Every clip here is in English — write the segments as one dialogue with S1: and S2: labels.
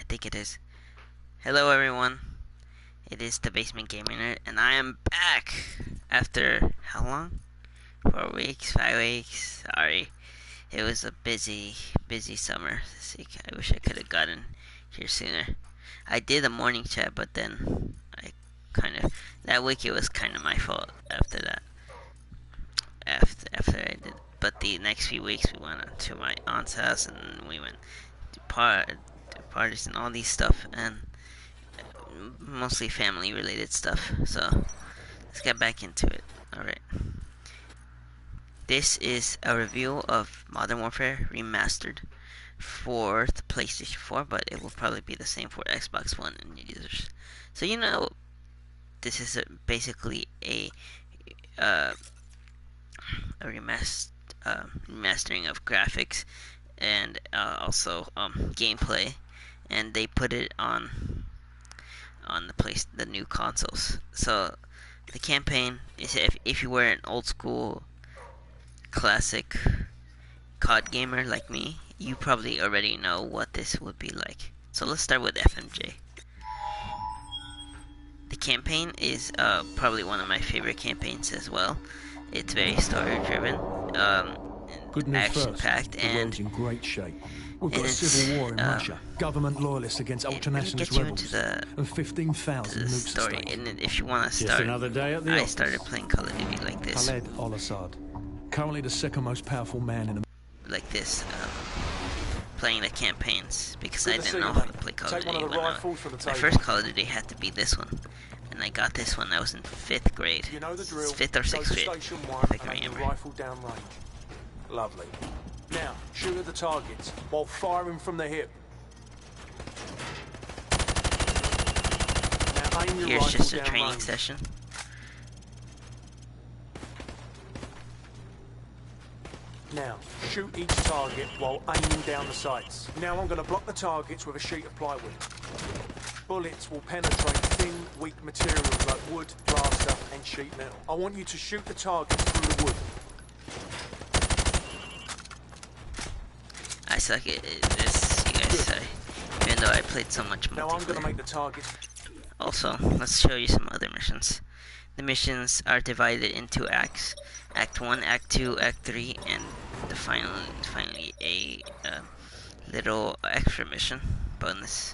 S1: think it is. Hello everyone, it is the Basement Gamer Nerd, and I am back after how long? 4 weeks, 5 weeks, sorry. It was a busy summer this week. I wish I could have gotten here sooner. I did a morning chat, but then that week it was kind of my fault after that. After I did, but the next few weeks we went to my aunt's house and we went to parties and all these stuff, and mostly family related stuff. So let's get back into it. Alright. This is a review of Modern Warfare Remastered for the PlayStation 4, but it will probably be the same for Xbox One and users. So this is basically a remastering of graphics and also gameplay, and they put it on the new consoles. So the campaign is, if you were an old school classic COD gamer like me, you probably already know what this would be like. So let's start with FMJ. The campaign is probably one of my favorite campaigns as well. It's very story driven, action packed, and
S2: in great shape. We've got a civil war in Russia, government loyalists against ultra-nationalist rebels, and 15,000 nukes
S1: story.
S2: at stake.
S1: And if you want to start,
S3: another day at the
S1: I
S3: office.
S1: started playing Call of Duty like this.
S2: Khaled al-Assad, currently the second most powerful man in
S1: Like this, playing the campaigns, because I didn't know how to play Call of Duty when my first Call of Duty had to be this one. And I got this when I was in 5th grade.
S4: You know the drill.
S1: 5th or 6th grade,
S4: Station
S1: if
S4: 1
S1: I can
S4: and aim
S1: remember.
S4: your rifle down range. Lovely. Now, shoot at the targets while firing from the hip. Now aim your
S1: Here's
S4: rifle
S1: just a
S4: down
S1: training
S4: range.
S1: session.
S4: Now, shoot each target while aiming down the sights. Now I'm going to block the targets with a sheet of plywood. Bullets will penetrate thin, weak materials like wood, plaster and sheet metal. I want you to shoot the targets through the wood.
S1: I suck at this, you guys say. Even though I played so much
S4: Now I'm going to
S1: multiplayer.
S4: make the targets.
S1: Also, let's show you some other missions. The missions are divided into acts. Act 1, Act 2, Act 3, and finally a little extra mission bonus.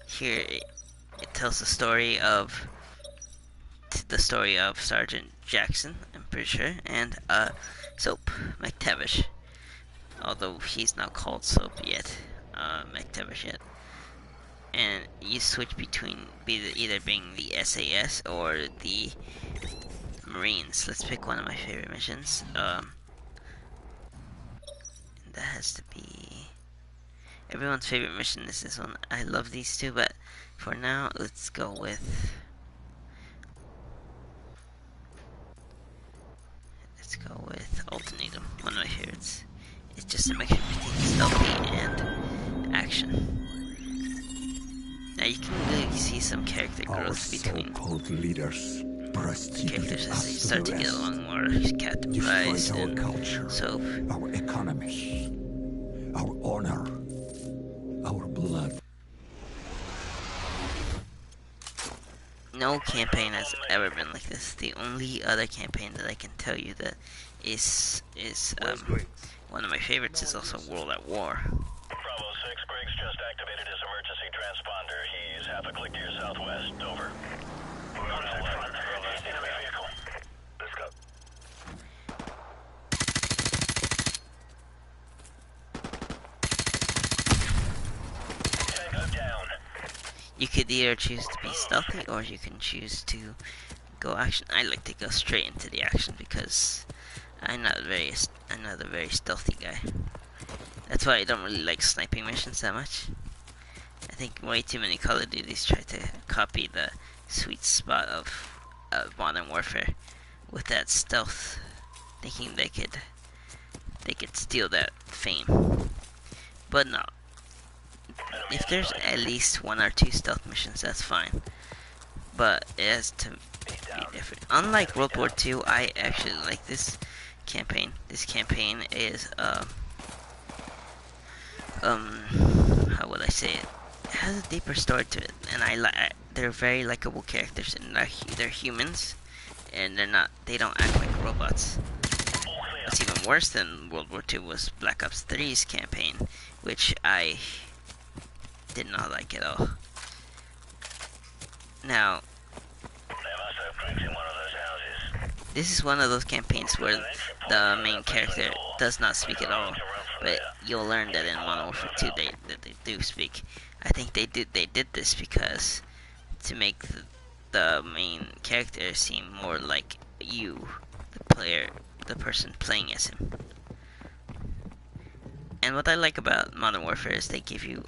S1: Here it tells the story of Sergeant Jackson, I'm pretty sure, and Soap McTavish. Although he's not called Soap yet, McTavish yet. And you switch between either being the SAS or the Marines. Let's pick one of my favorite missions. That has to be everyone's favorite mission is this one. I love these two, but for now, let's go with Ultimatum. One of my favorites. It's just a mixture between stealthy and action. Now you can really see some character growth between
S5: leaders
S1: characters as they start to get along more. Captain Price and Soap.
S5: our economy, our honor, our blood.
S1: No campaign has ever been like this. The only other campaign that I can tell you that is one of my favorites is also World at War.
S6: Bravo 6, Griggs just activated his emergency transponder. He's half a click to your southwest. Over. We're on that front. Enemy vehicle. Let's go. Tango down.
S1: You could either choose to be stealthy or you can choose to go action. I like to go straight into the action because I'm not a very stealthy guy. That's why I don't really like sniping missions that much. I think way too many Call of Duties try to copy the sweet spot of Modern Warfare with that stealth, thinking they could steal that fame. But no. If there's at least 1 or 2 stealth missions, that's fine. But it has to be different. Unlike World War II, I actually like this campaign. This campaign is how would I say it? has a deeper story to it, and they're very likable characters, and they're humans, and they don't act like robots. What's even worse than World War II was Black Ops 3's campaign, which I did not like at all. Now, this is one of those campaigns where the main character does not speak at all, but you'll learn that in Modern Warfare 2 they do speak. I think they did this because to make the main character seem more like you, the player, the person playing as him. And what I like about Modern Warfare is they give you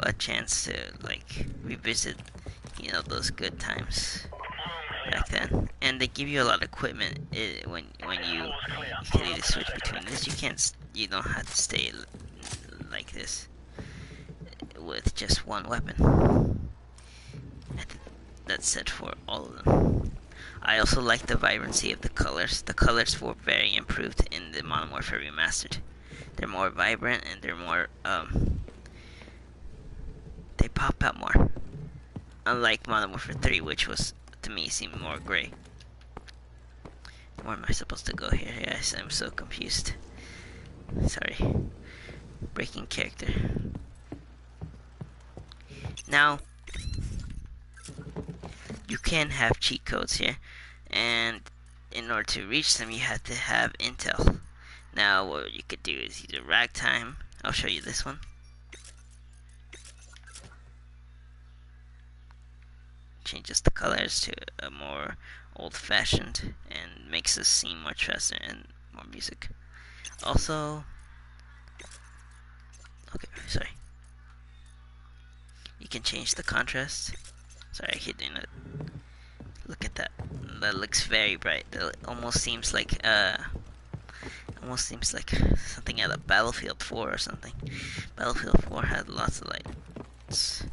S1: a chance to like revisit, you know, those good times back then. And they give you a lot of equipment when you can either switch between this. You don't have to stay like this with just one weapon. That's set for all of them. I also like the vibrancy of the colors. The colors were very improved in the Modern Warfare Remastered. They're more vibrant and they're more they pop out more. Unlike Modern Warfare 3, which was, to me, seemed more gray. Where am I supposed to go here? Yes, I'm so confused. Sorry. Breaking character. Now, you can have cheat codes here, and in order to reach them, you have to have intel. Now, what you could do is either ragtime. I'll show you this one. Changes the colors to a more old-fashioned and makes us seem much faster and more music. Also, okay, sorry. You can change the contrast. Sorry, I keep doing it. Look at that. That looks very bright. That almost seems like something out of Battlefield 4 or something. Battlefield 4 had lots of lights.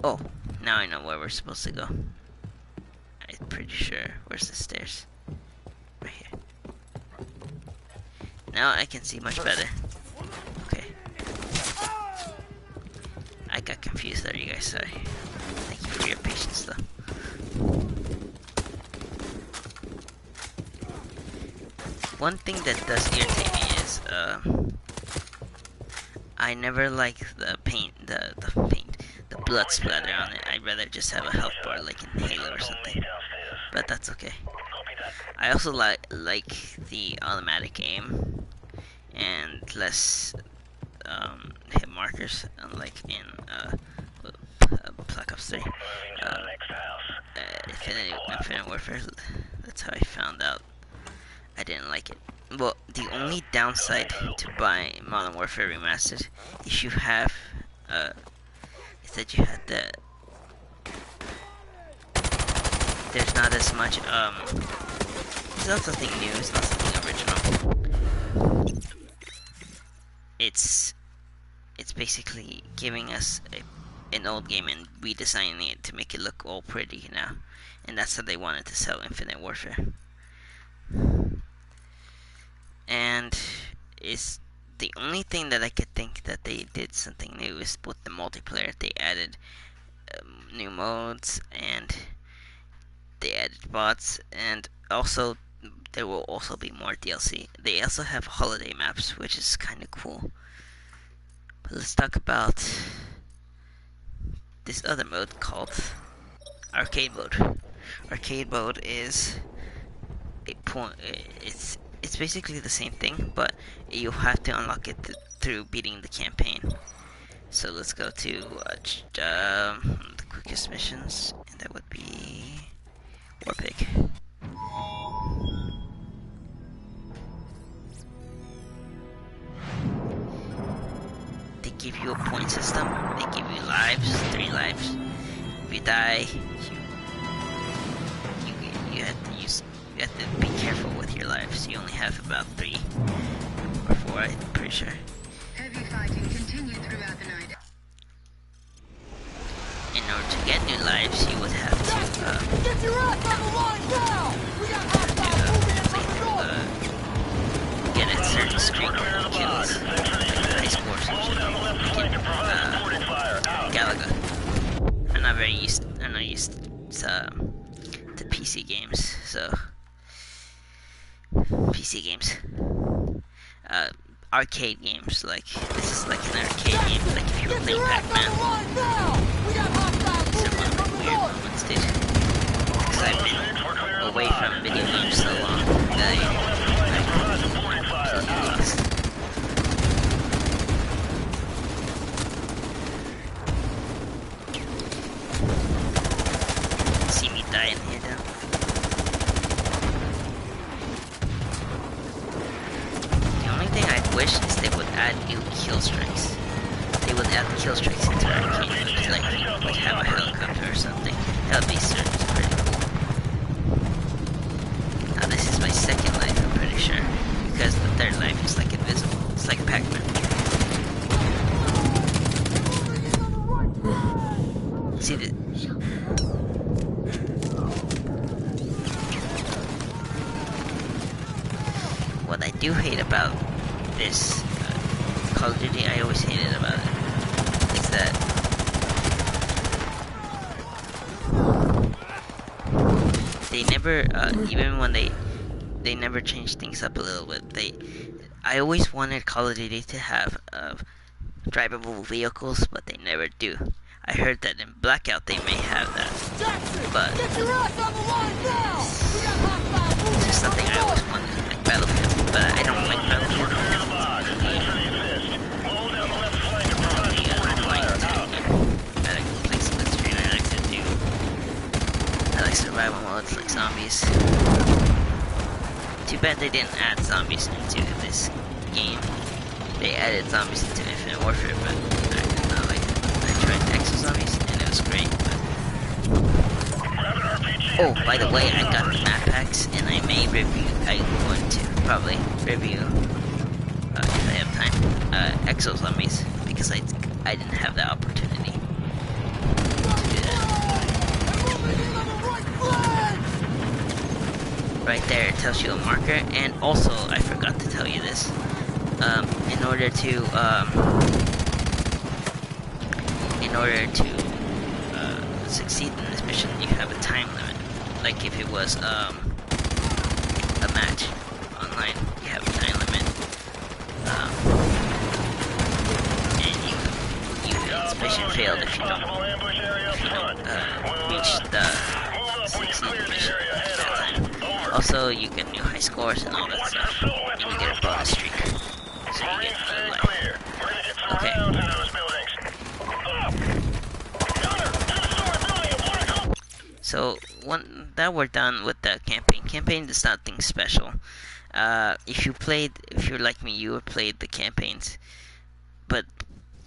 S1: Oh, now I know where we're supposed to go. I'm pretty sure. Where's the stairs? Right here. Now I can see much better. Okay. I got confused there, you guys. Sorry. Thank you for your patience, though. One thing that does irritate me is, I never like the blood splatter on it. I'd rather just have a health bar like in Halo or something. But that's okay. I also like the automatic aim and less hit markers, unlike in Black Ops 3. Infinite Warfare, that's how I found out I didn't like it. Well, the only downside to buy Modern Warfare Remastered is you have is that you had the there's not as much it's not something new, it's not something original. It's basically giving us an old game and redesigning it to make it look all pretty now. And that's how they wanted to sell Infinite Warfare. And it's the only thing that I could think that they did something new is with the multiplayer. They added new modes and they added bots, and also there will also be more DLC. They also have holiday maps, which is kind of cool. But let's talk about this other mode called Arcade Mode. Arcade Mode is it's basically the same thing, but you have to unlock it through beating the campaign. So let's go to the quickest missions, and that would be Warpig. They give you a point system. They give you lives, 3 lives. If you die, you have to be careful with your lives. You only have about 3 or 4, I'm pretty sure.
S3: Heavy fighting continued throughout the night.
S1: In order to get new lives, you would have to
S7: get your ass on the line now! We got hostile
S1: PC games. So PC games, arcade games. Like this is like an arcade game. Like if you were playing Pac-Man. These are one of the weird moments, dude. Because I've been away from video games so long that I'm completely lost. See me die in here now. The only thing I wish is they would add new kill streaks. They would add kill streaks into arcade mode, like have a helicopter or something. That would be pretty cool. Now this is my second life, I'm pretty sure, because the third life is like invisible. It's like Pac-Man. See the. What I do hate about this Call of Duty, I always hated about it, is that they never, even when they never change things up a little bit. I always wanted Call of Duty to have drivable vehicles, but they never do. I heard that in Blackout they may have that, but it's just something I always wanted, like Battlefield, but I don't like Battlefield. I like to play split screen, I like survival modes like zombies. Too bad they didn't add zombies into this game. They added zombies into Infinite Warfare, but I did not like it. I tried Exo Zombies and it was great, but... Oh, by the way, I got the map packs and I may review, I'm going to probably review, if I have time, Exo Zombies, because I didn't have the opportunity to do that. Right there, it tells you a marker, and also, I forgot to tell you this, in order to succeed in this mission, you have a time limit. Like if it was a match online, you have a time limit, and this mission failed if you don't reach the succeed mission at that time. Also, you get new high scores and all that stuff, and you get a bonus streak, so you get another life. Okay. So that we're done with the campaign. Campaign is nothing special. If you're like me, you have played the campaigns. But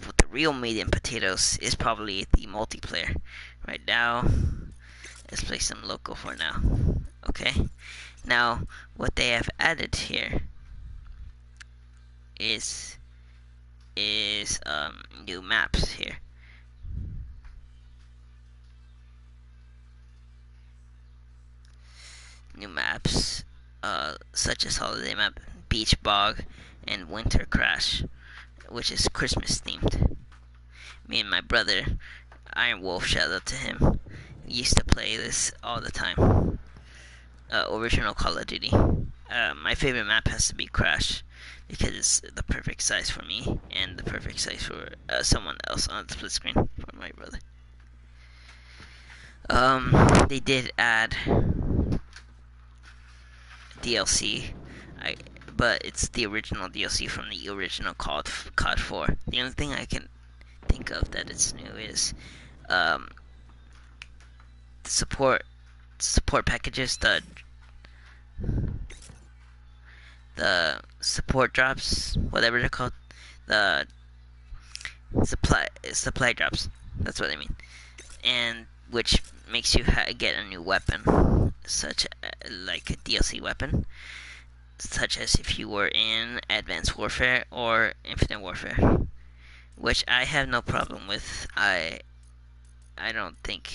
S1: what the real meat and potatoes is probably the multiplayer. Right now, let's play some local for now. Okay. Now, what they have added here is new maps here. New maps, such as Holiday Map, Beach Bog, and Winter Crash, which is Christmas themed. Me and my brother, Iron Wolf, shout out to him, used to play this all the time. Original Call of Duty. My favorite map has to be Crash, because it's the perfect size for me, and the perfect size for someone else on the split screen, for my brother. They did add DLC, but it's the original DLC from the original COD 4. The only thing I can think of that it's new is support packages, the support drops, whatever they're called, the supply drops. That's what I mean, and which makes you get a new weapon, such like a DLC weapon, such as if you were in Advanced Warfare or Infinite Warfare, which I have no problem with. I don't think,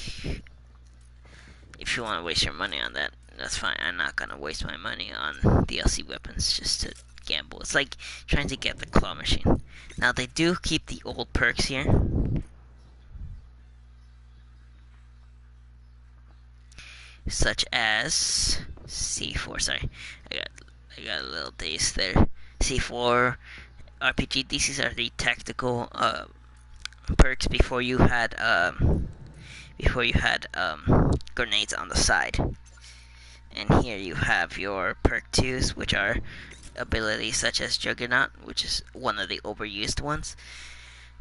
S1: if you want to waste your money on that, that's fine. I'm not gonna waste my money on DLC weapons just to gamble. It's like trying to get the claw machine. Now they do keep the old perks here. such as C4. Sorry, I got a little dazed there. C4, RPG. These are the tactical perks before you had grenades on the side. And here you have your perk 2s, which are abilities such as Juggernaut, which is one of the overused ones.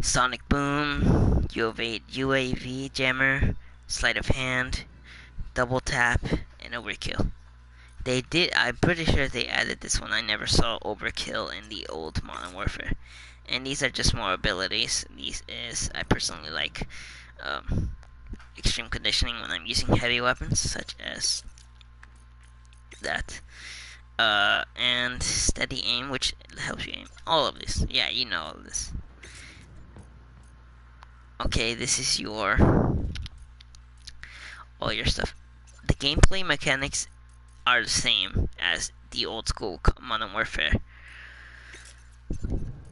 S1: Sonic Boom, UAV Jammer, Sleight of Hand, Double Tap, and Overkill. I'm pretty sure they added this one. I never saw Overkill in the old Modern Warfare. And these are just more abilities. I personally like extreme conditioning when I'm using heavy weapons, such as that. And steady aim, which helps you aim. All of this. Yeah, you know all of this. Okay, this is all your stuff. The gameplay mechanics are the same as the old school Modern Warfare.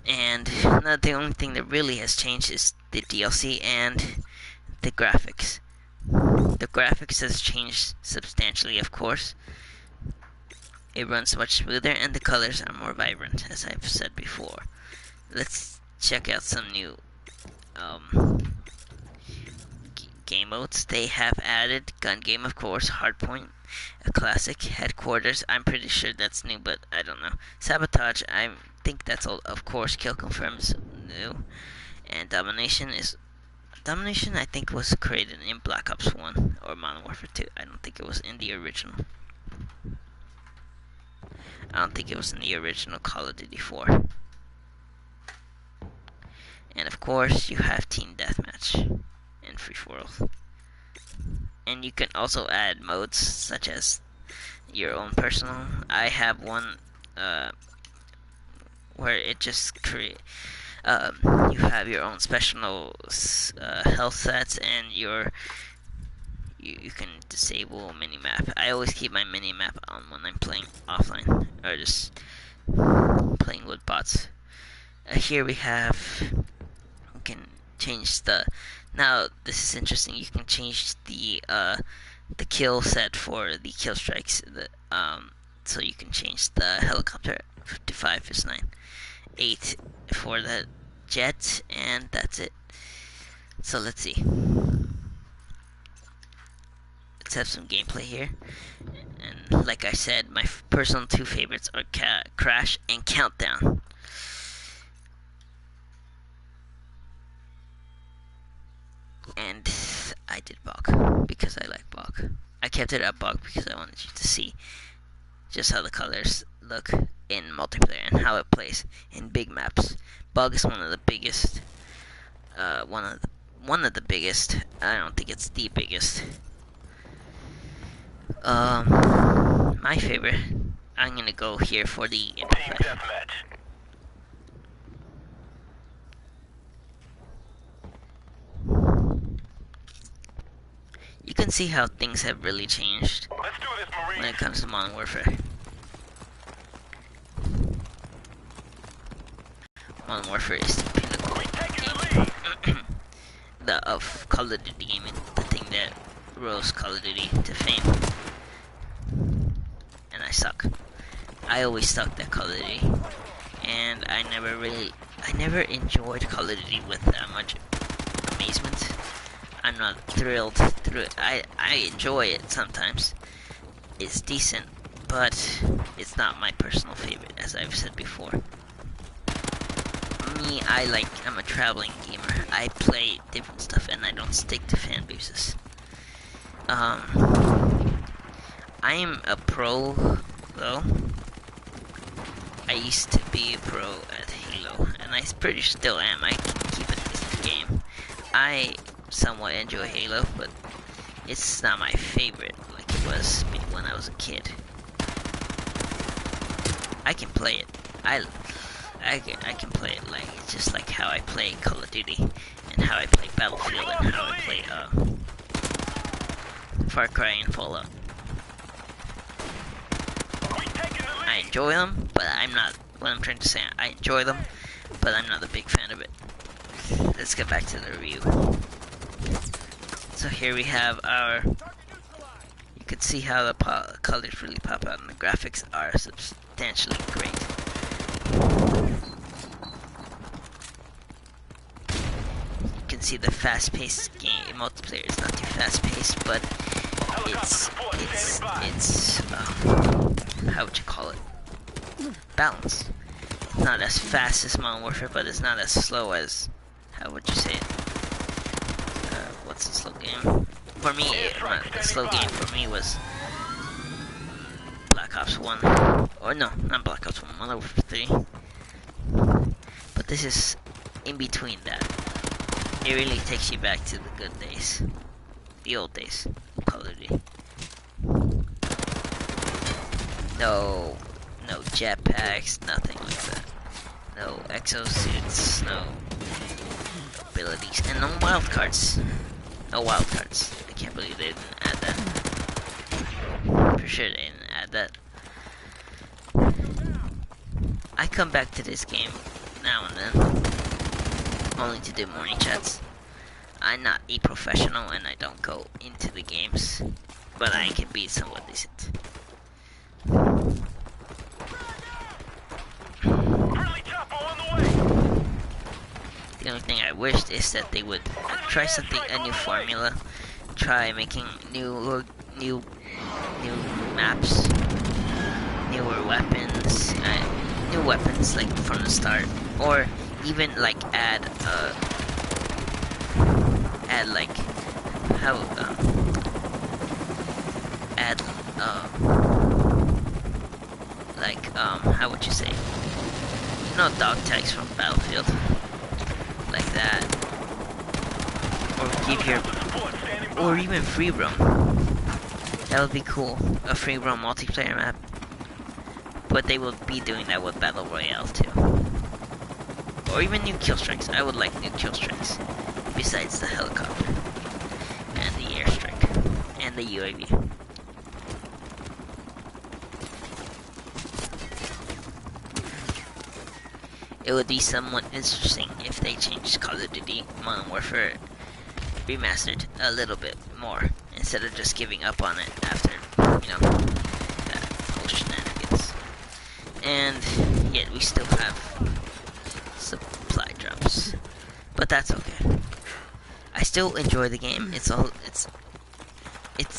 S1: And the only thing that really has changed is the DLC and the graphics. The graphics has changed substantially, of course. It runs much smoother and the colors are more vibrant, as I've said before. Let's check out some new game modes. They have added Gun Game, of course, Hardpoint, a classic, Headquarters. I'm pretty sure that's new, but I don't know. Sabotage, I think that's old. Of course, Kill Confirm is new. And Domination, I think, was created in Black Ops 1 or Modern Warfare 2. I don't think it was in the original. I don't think it was in the original Call of Duty 4. And of course, you have Team Deathmatch and Free For All. And you can also add modes such as your own personal. I have one where it just you have your own special health sets, and you can disable minimap. I always keep my minimap on when I'm playing offline or just playing with bots. Here we have, you can change now this is interesting, you can change the kill set for the kill strikes. So you can change the helicopter to 5 is 9, 8 for the jet, and that's it. So let's see. Let's have some gameplay here. And like I said, my personal 2 favorites are Crash and Countdown. And I did Bog because I like Bog. I kept it at Bog because I wanted you to see just how the colors look in multiplayer and how it plays in big maps. Bug is one of the biggest. One of the biggest. I don't think it's the biggest. My favorite. I'm gonna go here for the MP5. You can see how things have really changed when it comes to Modern Warfare. Modern Warfare is the pinnacle of Call of Duty gaming, the thing that rose Call of Duty to fame. And I suck. I always sucked at Call of Duty, and I never enjoyed Call of Duty with that much amazement. I'm not thrilled through it. I enjoy it sometimes. It's decent, but it's not my personal favorite, as I've said before. Me, I'm a traveling gamer. I play different stuff and I don't stick to fan bases. I am a pro, though. I used to be a pro at Halo, and I pretty still am. I can keep it in the game. I somewhat enjoy Halo, but it's not my favorite like it was when I was a kid. I can play it. I can play it just like how I play Call of Duty, and how I play Battlefield, and how I play Far Cry and Fallout. I enjoy them, but I'm not. What I'm trying to say, I enjoy them, but I'm not a big fan of it. Let's get back to the review. So here we have our. You could see how the colors really pop out, and the graphics are substantially great. You can see the fast-paced game multiplayer is not too fast-paced, but it's how would you call it? Balanced. Not as fast as Modern Warfare, but it's not as slow as, how would you say it? What's a slow game? For me, the slow game for me was Black Ops 1. Or no, not Black Ops 1, Modern Warfare 3. But this is in between that. It really takes you back to the good days. The old days of Call of Duty. No jetpacks, nothing like that. No exosuits, no abilities, and no wildcards. No wildcards. I can't believe they didn't add that. For sure they didn't add that. I come back to this game now and then, only to do morning chats. I'm not a professional and I don't go into the games, but I can be somewhat decent. The only thing I wished is that they would try something, a new formula, try making new maps, newer weapons, new weapons like from the start, or even like add like how how would you say? No dog tags from Battlefield. Like that, or even free roam. That would be cool, a free roam multiplayer map. But they will be doing that with Battle Royale too, or even new kill strikes. I would like new kill strikes, besides the helicopter and the airstrike and the UAV. It would be somewhat interesting if they changed Call of Duty Modern Warfare Remastered a little bit more, instead of just giving up on it after, that whole shenanigans. And yet we still have supply drops, but that's okay. I still enjoy the game. It's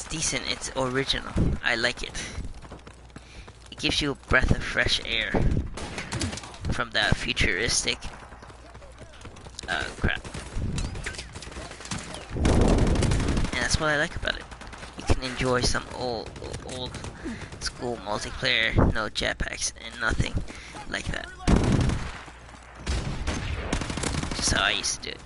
S1: decent. It's original. I like it. It gives you a breath of fresh air from that futuristic crap. And that's what I like about it. You can enjoy some old school multiplayer, no jetpacks and nothing like that. Just how I used to do it.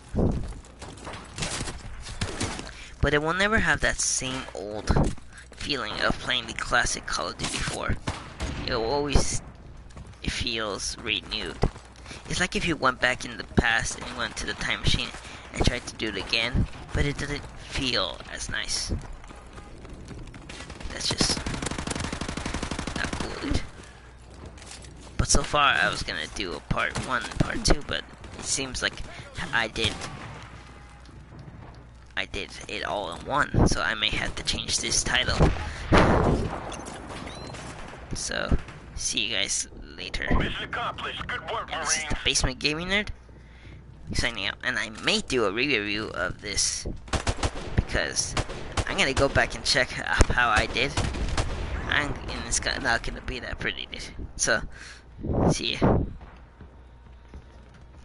S1: But it will never have that same old feeling of playing the classic Call of Duty 4. It will always, it feels renewed. It's like if you went back in the past and you went to the time machine and tried to do it again, but it didn't feel as nice. That's just not cool, dude. But so far I was gonna do a part 1 and part 2, but it seems like I did it all in one, so I may have to change this title. So, see you guys later.
S6: Mission accomplished. Good work,
S1: And this is
S6: Marine.
S1: the Basement Gaming Nerd signing out, and I may do a review of this because I'm gonna go back and check how I did, and it's not gonna be that pretty, dude. So, see ya.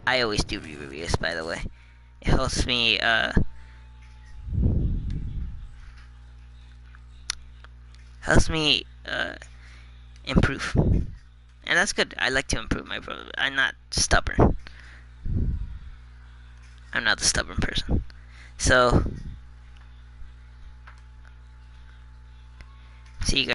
S1: I always do reviews, by the way. It helps me improve, and that's good. I like to improve my brother. I'm not stubborn. I'm not a stubborn person. So, see you guys.